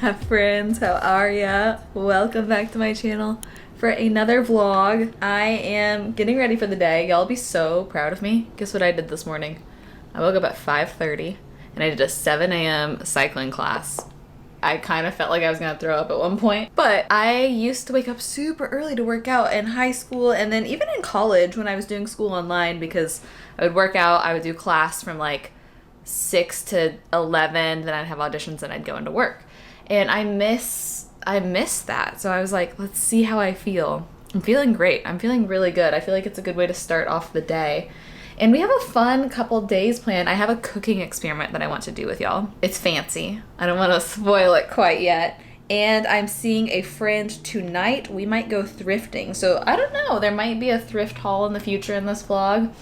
Friends, how are ya? Welcome back to my channel for another vlog. I am getting ready for the day. Y'all be so proud of me. Guess what I did this morning? I woke up at 5:30 and I did a 7 a.m. cycling class. I kind of felt like I was gonna throw up at one point, but I used to wake up super early to work out in high school and then even in college when I was doing school online, because I would work out, I would do class from like 6 to 11, then I'd have auditions and I'd go into work. And I miss that. So I was like, let's see how I feel. I'm feeling great. I'm feeling really good. I feel like it's a good way to start off the day. And we have a fun couple days planned. I have a cooking experiment that I want to do with y'all. It's fancy. I don't want to spoil it quite yet. And I'm seeing a friend tonight. We might go thrifting. So I don't know. There might be a thrift haul in the future in this vlog.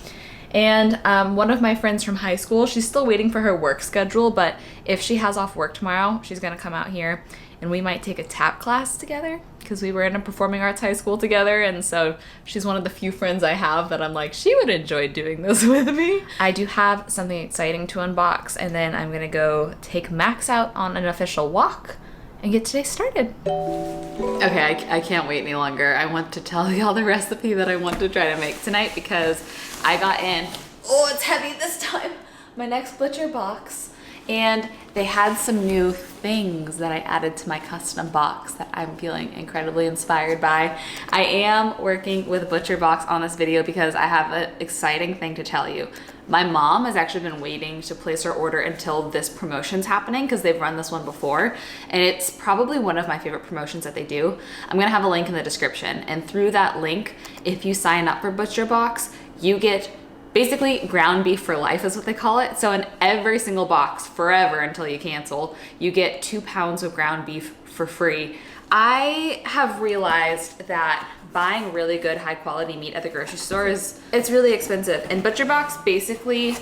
And one of my friends from high school, she's still waiting for her work schedule, but if she has off work tomorrow, she's gonna come out here and we might take a tap class together because we were in a performing arts high school together, and so she's one of the few friends I have that I'm like, she would enjoy doing this with me. I do have something exciting to unbox, and then I'm gonna go take Max out on an official walk and get today started. Okay, I can't wait any longer. I want to tell y'all the recipe that I want to try to make tonight because I got in, oh, it's heavy this time, my next ButcherBox, and they had some new things that I added to my custom box that I'm feeling incredibly inspired by. I am working with ButcherBox on this video because I have an exciting thing to tell you. My mom has actually been waiting to place her order until this promotion's happening because they've run this one before, and it's probably one of my favorite promotions that they do. I'm gonna have a link in the description, and through that link, if you sign up for ButcherBox, you get basically ground beef for life is what they call it. So in every single box, forever until you cancel, you get 2 pounds of ground beef for free. I have realized that buying really good high quality meat at the grocery store it's really expensive, and ButcherBox basically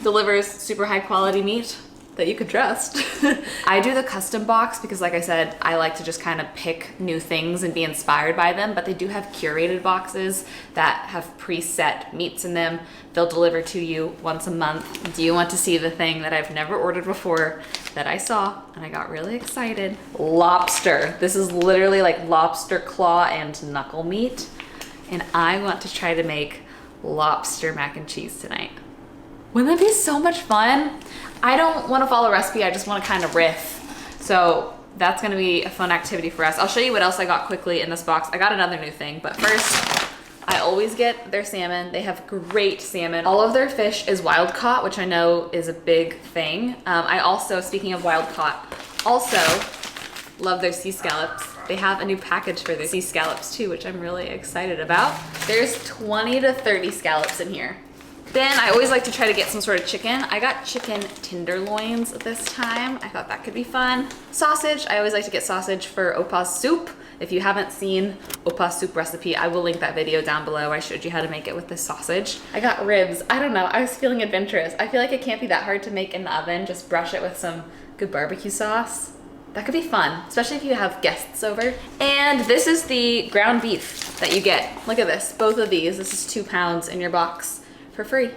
delivers super high quality meat that you could trust. I do the custom box because, like I said, I like to just kind of pick new things and be inspired by them, but they do have curated boxes that have preset meats in them. They'll deliver to you once a month. Do you want to see the thing that I've never ordered before that I saw and I got really excited? Lobster. This is literally like lobster claw and knuckle meat, and I want to try to make lobster mac and cheese tonight. Wouldn't that be so much fun? I don't want to follow a recipe, I just want to kind of riff. So that's gonna be a fun activity for us. I'll show you what else I got quickly in this box. I got another new thing, but first, I always get their salmon. They have great salmon. All of their fish is wild caught, which I know is a big thing. I also, speaking of wild caught, also love their sea scallops. They have a new package for their sea scallops too, which I'm really excited about. There's 20 to 30 scallops in here. Then I always like to try to get some sort of chicken. I got chicken tenderloins this time. I thought that could be fun. Sausage, I always like to get sausage for Opa's soup. If you haven't seen Opa's soup recipe, I will link that video down below. I showed you how to make it with this sausage. I got ribs. I don't know, I was feeling adventurous. I feel like it can't be that hard to make in the oven. Just brush it with some good barbecue sauce. That could be fun, especially if you have guests over. And this is the ground beef that you get. Look at this, both of these. This is 2 pounds in your box. For free,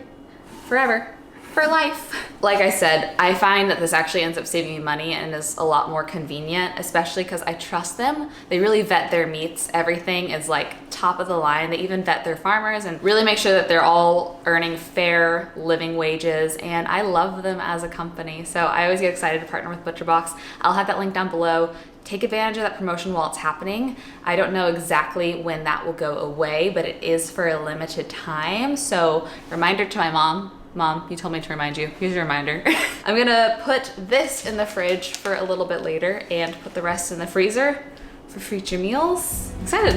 forever, for life. Like I said, I find that this actually ends up saving me money and is a lot more convenient, especially because I trust them. They really vet their meats. Everything is like top of the line. They even vet their farmers and really make sure that they're all earning fair living wages, and I love them as a company. So I always get excited to partner with ButcherBox. I'll have that link down below. Take advantage of that promotion while it's happening. I don't know exactly when that will go away, but it is for a limited time. So reminder to my mom. Mom, you told me to remind you. Here's your reminder. I'm gonna put this in the fridge for a little bit later and put the rest in the freezer for future meals. Excited.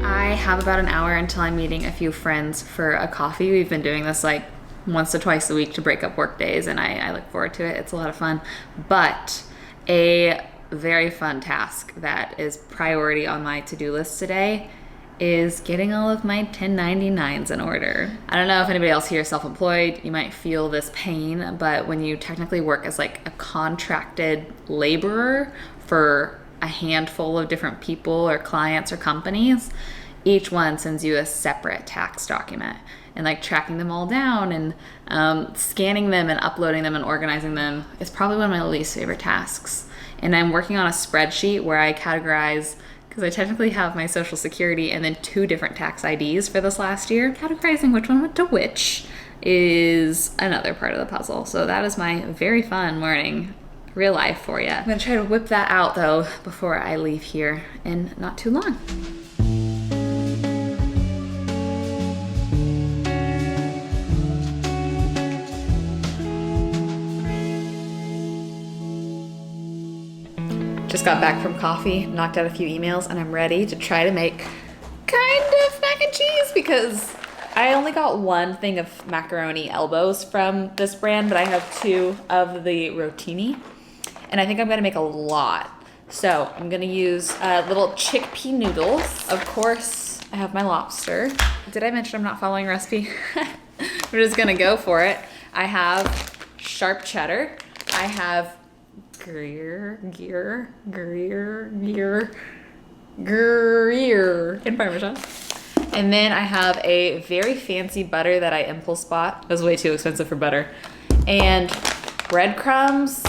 I have about an hour until I'm meeting a few friends for a coffee. We've been doing this like once or twice a week to break up work days, and I look forward to it. It's a lot of fun. But a very fun task that is priority on my to-do list today is getting all of my 1099s in order. I don't know if anybody else here is self-employed, you might feel this pain, but when you technically work as like a contracted laborer for a handful of different people or clients or companies, each one sends you a separate tax document. and like tracking them all down and scanning them and uploading them and organizing them is probably one of my least favorite tasks. And I'm working on a spreadsheet where I categorize, because I technically have my social security and then 2 different tax IDs for this last year. Categorizing which one went to which is another part of the puzzle. So that is my very fun morning, real life for you. I'm gonna try to whip that out though before I leave here in not too long. Just got back from coffee, knocked out a few emails, and I'm ready to try to make kind of mac and cheese because I only got 1 thing of macaroni elbows from this brand, but I have 2 of the rotini, and I think I'm gonna make a lot. So I'm gonna use little chickpea noodles. Of course, I have my lobster. Did I mention I'm not following a recipe? We're just gonna go for it. I have sharp cheddar. I have Gruyere and Parmesan. And then I have a very fancy butter that I impulse bought. It was way too expensive for butter. And breadcrumbs.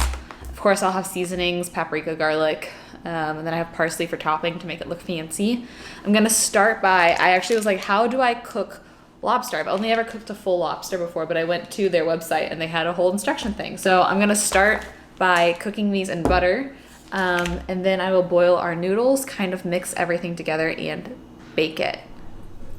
Of course, I'll have seasonings, paprika, garlic, and then I have parsley for topping to make it look fancy. I'm gonna start by, I actually was like, how do I cook lobster? I've only ever cooked a full lobster before, but I went to their website and they had a whole instruction thing. So I'm gonna start by cooking these in butter, and then I will boil our noodles, kind of mix everything together and bake it.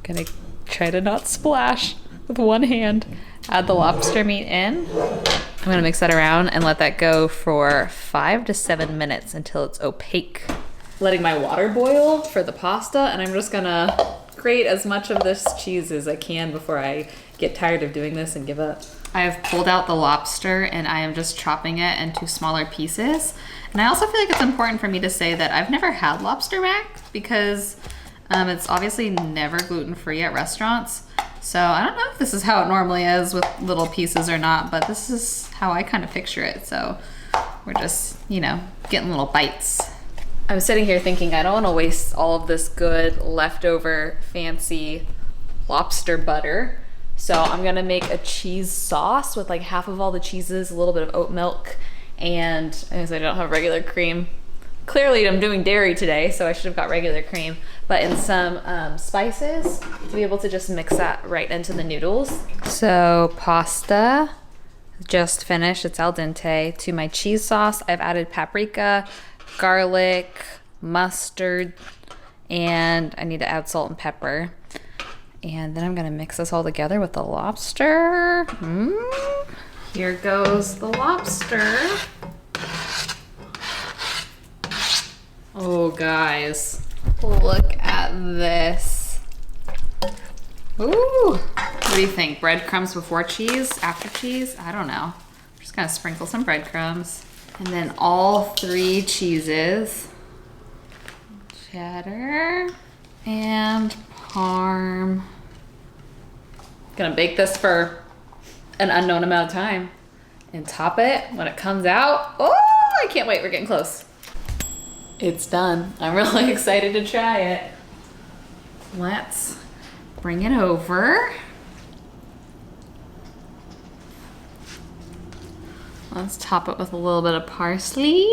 Gonna try to not splash with one hand. Add the lobster meat in. I'm gonna mix that around and let that go for 5 to 7 minutes until it's opaque. Letting my water boil for the pasta, and I'm just gonna grate as much of this cheese as I can before I get tired of doing this and give up. I have pulled out the lobster and I am just chopping it into smaller pieces. And I also feel like it's important for me to say that I've never had lobster mac because it's obviously never gluten-free at restaurants. So I don't know if this is how it normally is with little pieces or not, but this is how I kind of picture it. So we're just, you know, getting little bites. I'm sitting here thinking I don't want to waste all of this good leftover fancy lobster butter. So I'm gonna make a cheese sauce with like half of all the cheeses, a little bit of oat milk, and as I don't have regular cream. Clearly I'm doing dairy today, so I should have got regular cream, but in some spices to be able to just mix that right into the noodles. So pasta, just finished, it's al dente. To my cheese sauce, I've added paprika, garlic, mustard, and I need to add salt and pepper. And then I'm gonna mix this all together with the lobster. Here goes the lobster. Oh guys, look at this. Ooh, what do you think? Breadcrumbs before cheese, after cheese? I don't know. I'm just gonna sprinkle some breadcrumbs. And then all 3 cheeses. Cheddar and parm. Gonna bake this for an unknown amount of time and top it when it comes out. Oh, I can't wait, we're getting close. It's done. I'm really excited to try it. Let's bring it over. Let's top it with a little bit of parsley.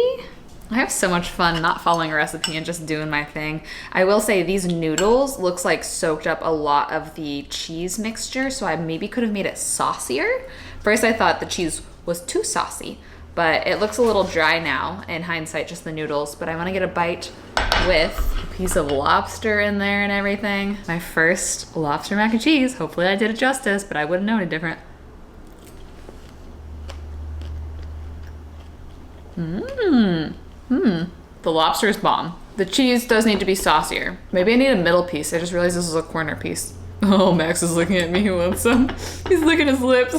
I have so much fun not following a recipe and just doing my thing. I will say these noodles looks like soaked up a lot of the cheese mixture, so I maybe could have made it saucier. First I thought the cheese was too saucy, but it looks a little dry now, in hindsight, just the noodles. But I wanna get a bite with a piece of lobster in there and everything. My first lobster mac and cheese. Hopefully I did it justice, but I wouldn't know any different. The lobster is bomb. The cheese does need to be saucier. Maybe I need a middle piece. I just realized this is a corner piece. Oh, Max is looking at me. He wants some. He's licking his lips.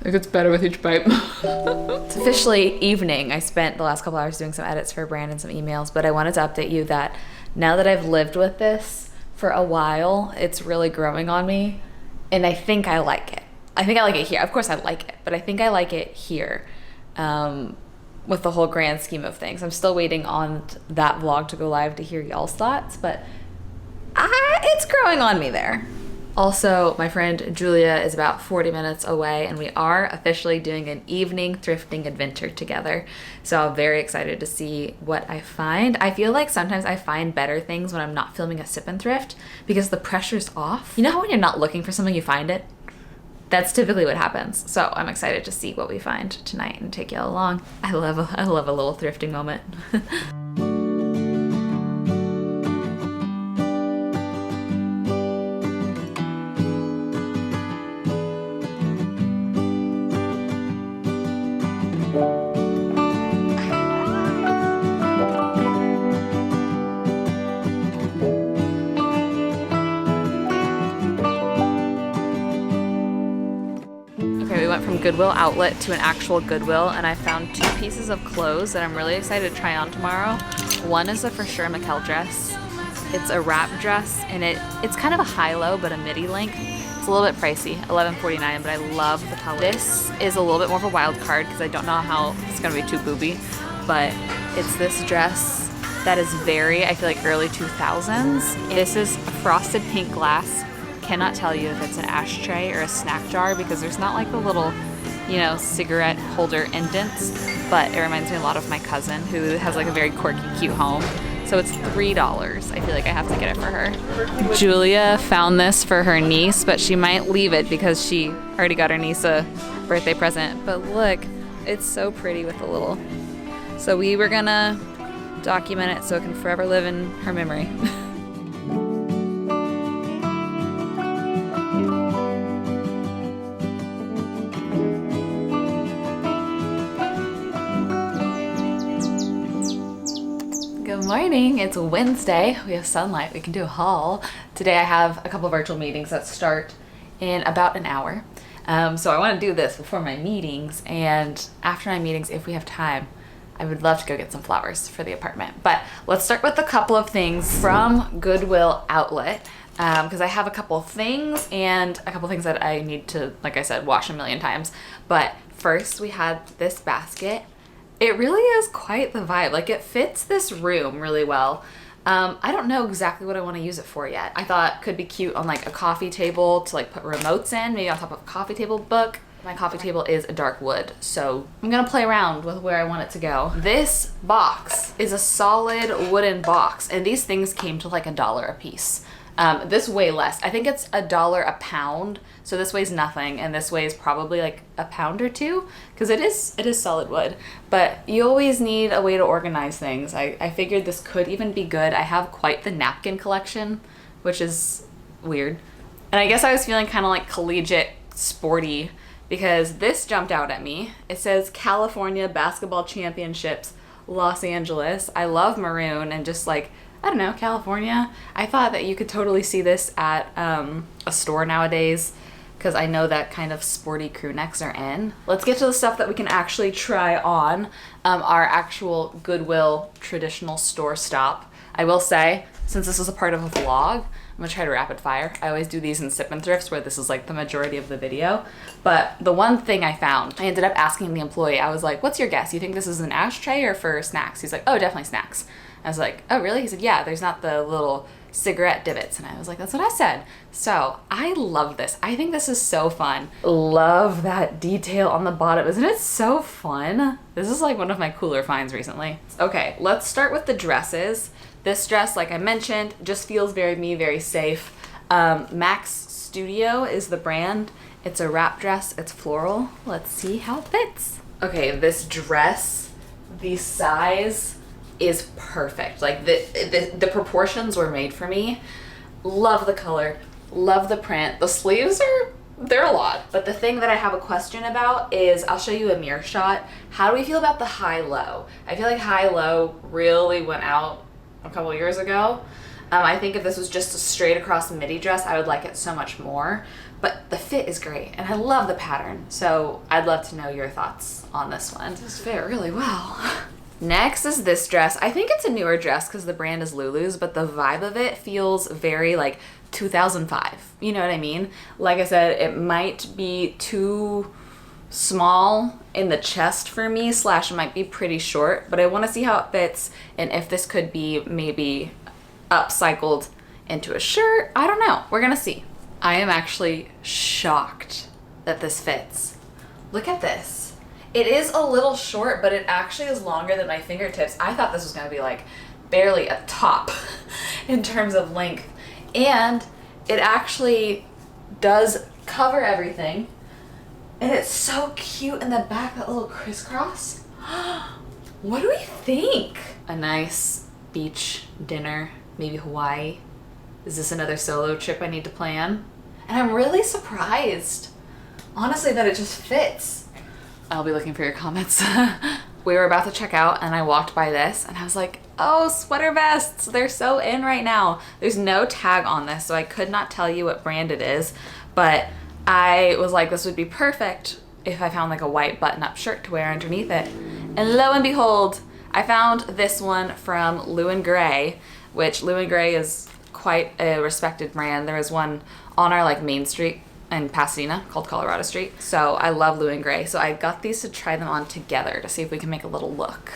It gets better with each bite. It's officially evening. I spent the last couple hours doing some edits for a brand and some emails, but I wanted to update you that now that I've lived with this for a while, it's really growing on me, and I think I like it. I think I like it here. Of course I like it, but I think I like it here with the whole grand scheme of things. I'm still waiting on that vlog to go live to hear y'all's thoughts, but it's growing on me there. Also, my friend Julia is about 40 minutes away, and we are officially doing an evening thrifting adventure together. So I'm very excited to see what I find. I feel like sometimes I find better things when I'm not filming a sip and thrift because the pressure's off. You know how when you're not looking for something, you find it? That's typically what happens. So I'm excited to see what we find tonight and take y'all along. I love a little thrifting moment. From Goodwill outlet to an actual Goodwill, and I found 2 pieces of clothes that I'm really excited to try on tomorrow. One is a For Sure Michel dress. It's a wrap dress, and it's kind of a high-low but a midi length. It's a little bit pricey, $11.49, but I love the color. This is a little bit more of a wild card because I don't know how it's gonna be too booby, but it's this dress that is very, I feel like, early 2000s. This is frosted pink glass. Cannot tell you if it's an ashtray or a snack jar because there's not like the little, you know, cigarette holder indents, but it reminds me a lot of my cousin who has like a very quirky, cute home. So it's $3. I feel like I have to get it for her. Julia found this for her niece, but she might leave it because she already got her niece a birthday present. But look, it's so pretty with the little... So we were gonna document it so it can forever live in her memory. Good morning, it's Wednesday. We have sunlight, we can do a haul. Today I have a couple virtual meetings that start in about an hour. So I want to do this before my meetings, and after my meetings, if we have time, I would love to go get some flowers for the apartment. But let's start with a couple of things from Goodwill outlet, because I have a couple of things and a couple of things that I need to, like I said, wash a million times. But first we had this basket. It really is quite the vibe. Like, it fits this room really well. I don't know exactly what I want to use it for yet. I thought it could be cute on like a coffee table to like put remotes in, maybe on top of a coffee table book. My coffee table is a dark wood, so I'm gonna play around with where I want it to go. This box is a solid wooden box, and these things came to like $1 a piece. This way less. I think it's $1 a pound, so this weighs nothing, and this weighs probably like a pound or two, because it is solid wood. But you always need a way to organize things. I figured this could even be good. I have quite the napkin collection, which is weird. And I guess I was feeling kind of like collegiate sporty, because this jumped out at me. It says California Basketball Championships, Los Angeles. I love maroon and just like, I don't know, California. I thought that you could totally see this at a store nowadays, because I know that kind of sporty crew necks are in. Let's get to the stuff that we can actually try on. Our actual Goodwill traditional store stop. I will say, since this is a part of a vlog, I'm gonna try to rapid fire. I always do these in sip and thrifts where this is like the majority of the video. But the one thing I found, I ended up asking the employee, I was like, what's your guess? You think this is an ashtray or for snacks? He's like, oh, definitely snacks. I was like, oh, really? He said, yeah, there's not the little cigarette divots. And I was like, that's what I said. So I love this. I think this is so fun. Love that detail on the bottom. Isn't it so fun? This is like one of my cooler finds recently. Okay, let's start with the dresses. This dress, like I mentioned, just feels very me, very safe. Max Studio is the brand. It's a wrap dress. It's floral. Let's see how it fits. Okay, this dress, the size is perfect. Like the proportions were made for me. Love the color, love the print. The sleeves they're a lot. But the thing that I have a question about is, I'll show you a mirror shot. How do we feel about the high-low? I feel like high-low really went out a couple of years ago. I think if this was just a straight across midi dress, I would like it so much more. But the fit is great, and I love the pattern. So I'd love to know your thoughts on this one. This fit really well. Next is this dress. I think it's a newer dress because the brand is Lulu's, but the vibe of it feels very like 2005. You know what I mean? Like I said, it might be too small in the chest for me, slash it might be pretty short, but I want to see how it fits and if this could be maybe upcycled into a shirt. I don't know. We're gonna see. I am actually shocked that this fits. Look at this. It is a little short, but it actually is longer than my fingertips. I thought this was gonna be like barely a top in terms of length. And it actually does cover everything. And it's so cute in the back, that little crisscross. What do we think? A nice beach dinner, maybe Hawaii. Is this another solo trip I need to plan? And I'm really surprised, honestly, that it just fits. I'll be looking for your comments. We were about to check out and I walked by this and I was like, oh, sweater vests, they're so in right now. There's no tag on this, so I could not tell you what brand it is, but I was like, this would be perfect if I found like a white button-up shirt to wear underneath it. And lo and behold, I found this one from Lou & Grey, which Lou & Grey is quite a respected brand. There is one on our like main street in Pasadena called Colorado Street. So I love Lou & Grey. So I got these to try them on together to see if we can make a little look.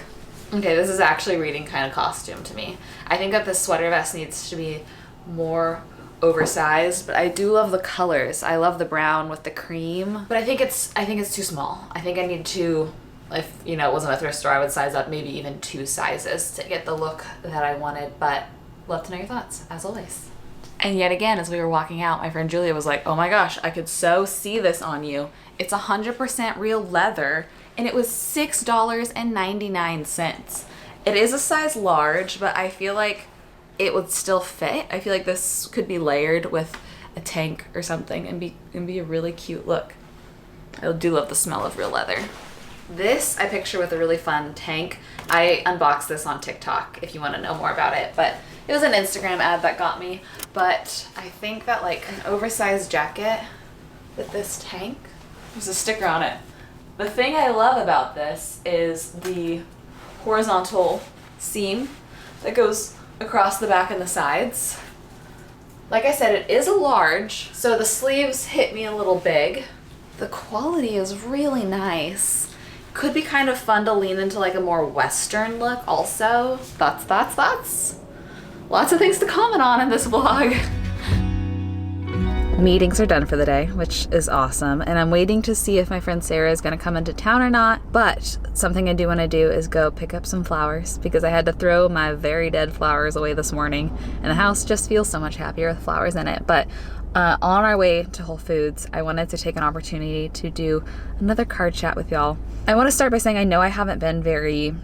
Okay, this is actually reading kind of costume to me. I think that this sweater vest needs to be more oversized, but I do love the colors. I love the brown with the cream, but I think it's too small. I think I need to, if you know it wasn't a thrift store, I would size up maybe even 2 sizes to get the look that I wanted, but love to know your thoughts as always. And yet again, as we were walking out, my friend Julia was like, oh my gosh, I could so see this on you. It's 100% real leather and it was $6.99. It is a size large, but I feel like it would still fit. I feel like this could be layered with a tank or something and be a really cute look. I do love the smell of real leather. This I picture with a really fun tank. I unboxed this on TikTok if you want to know more about it, but it was an Instagram ad that got me. But I think that like an oversized jacket with this tank, there's a sticker on it. The thing I love about this is the horizontal seam that goes across the back and the sides. Like I said, it is a large, so the sleeves hit me a little big. The quality is really nice. Could be kind of fun to lean into like a more Western look also. Thoughts. Lots of things to comment on in this vlog. Meetings are done for the day, which is awesome. And I'm waiting to see if my friend Sarah is gonna come into town or not. But something I do wanna do is go pick up some flowers because I had to throw my very dead flowers away this morning. And the house just feels so much happier with flowers in it. But on our way to Whole Foods, I wanted to take an opportunity to do another card chat with y'all. I wanna start by saying I know I haven't been very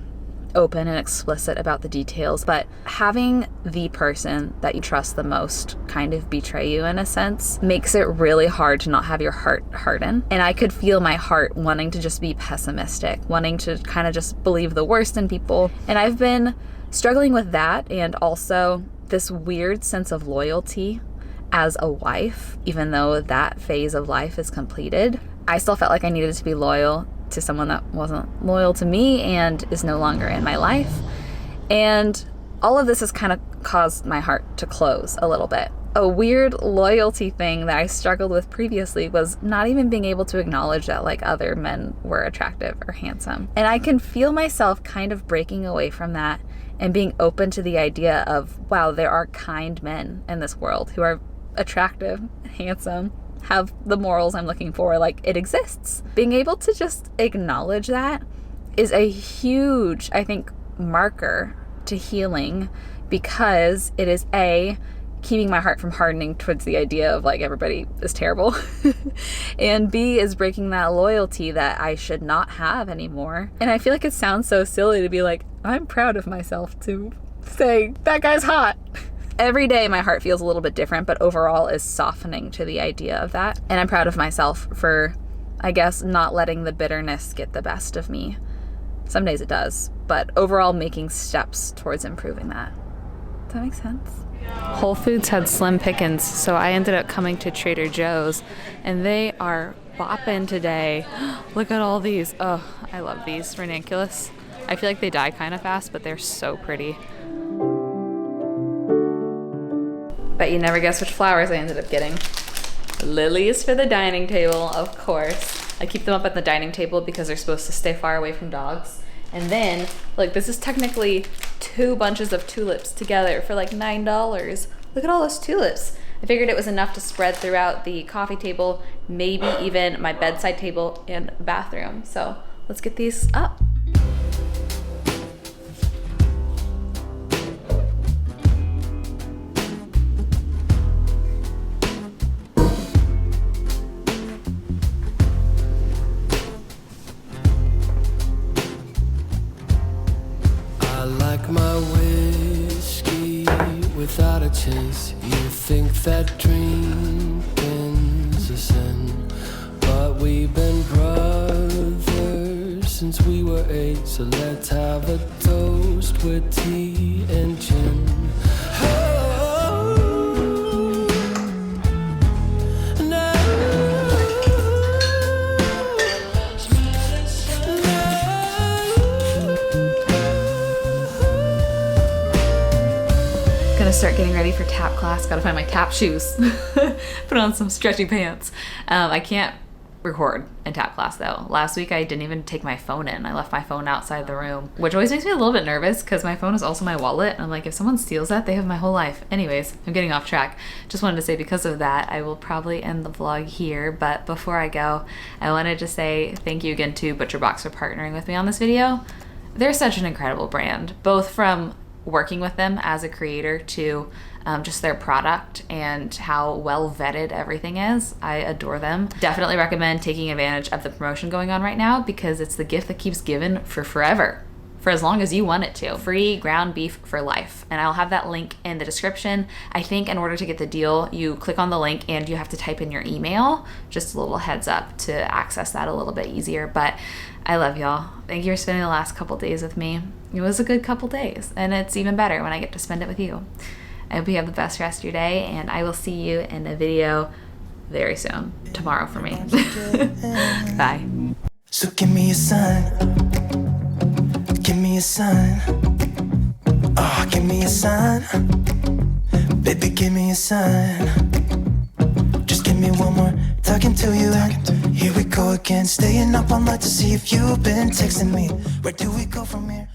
open and explicit about the details, but having the person that you trust the most kind of betray you in a sense makes it really hard to not have your heart harden. And I could feel my heart wanting to just be pessimistic, wanting to kind of just believe the worst in people. And I've been struggling with that and also this weird sense of loyalty as a wife. Even though that phase of life is completed, I still felt like I needed to be loyal to someone that wasn't loyal to me and is no longer in my life. And all of this has kind of caused my heart to close a little bit. A weird loyalty thing that I struggled with previously was not even being able to acknowledge that like other men were attractive or handsome. And I can feel myself kind of breaking away from that and being open to the idea of, wow, there are kind men in this world who are attractive, handsome, have the morals I'm looking for. Like, it exists. Being able to just acknowledge that is a huge, I think, marker to healing, because it is A, keeping my heart from hardening towards the idea of like everybody is terrible, and B, is breaking that loyalty that I should not have anymore. And I feel like it sounds so silly to be like, I'm proud of myself to say that guy's hot. Every day my heart feels a little bit different, but overall is softening to the idea of that. And I'm proud of myself for, I guess, not letting the bitterness get the best of me. Some days it does, but overall making steps towards improving that. Does that make sense? Whole Foods had slim pickings, so I ended up coming to Trader Joe's, and they are bopping today. Look at all these. Oh, I love these. Ranunculus. I feel like they die kind of fast, but they're so pretty. Bet you never guess which flowers I ended up getting. Lilies for the dining table, of course. I keep them up at the dining table because they're supposed to stay far away from dogs. And then, look, this is technically 2 bunches of tulips together for like $9. Look at all those tulips. I figured it was enough to spread throughout the coffee table, maybe even my bedside table and bathroom. So let's get these up. I like my whiskey without a chase. You think that drinking's a sin, but we've been brothers since we were 8. So let's have a toast with tea and gin. Gonna start getting ready for tap class. Gotta find my tap shoes. Put on some stretchy pants. I can't record in tap class though. Last week I didn't even take my phone in. I left my phone outside the room, which always makes me a little bit nervous because my phone is also my wallet. I'm like, if someone steals that, they have my whole life. Anyways, I'm getting off track. Just wanted to say because of that, I will probably end the vlog here. But before I go, I wanted to say thank you again to ButcherBox for partnering with me on this video. They're such an incredible brand, both from working with them as a creator to just their product and how well vetted everything is. I adore them. Definitely recommend taking advantage of the promotion going on right now because it's the gift that keeps giving for forever, for as long as you want it to. Free ground beef for life. And I'll have that link in the description. I think in order to get the deal, you click on the link and you have to type in your email. Just a little heads up to access that a little bit easier. But I love y'all. Thank you for spending the last couple days with me. It was a good couple days, and it's even better when I get to spend it with you. I hope you have the best rest of your day, and I will see you in a video very soon. Tomorrow for me. Bye. So give me a sign. Give me a sign. Oh, give me a sign. Baby, give me a sign. Just give me one more talking to you. Here we go again, staying up all night to see if you've been texting me. Where do we go from here?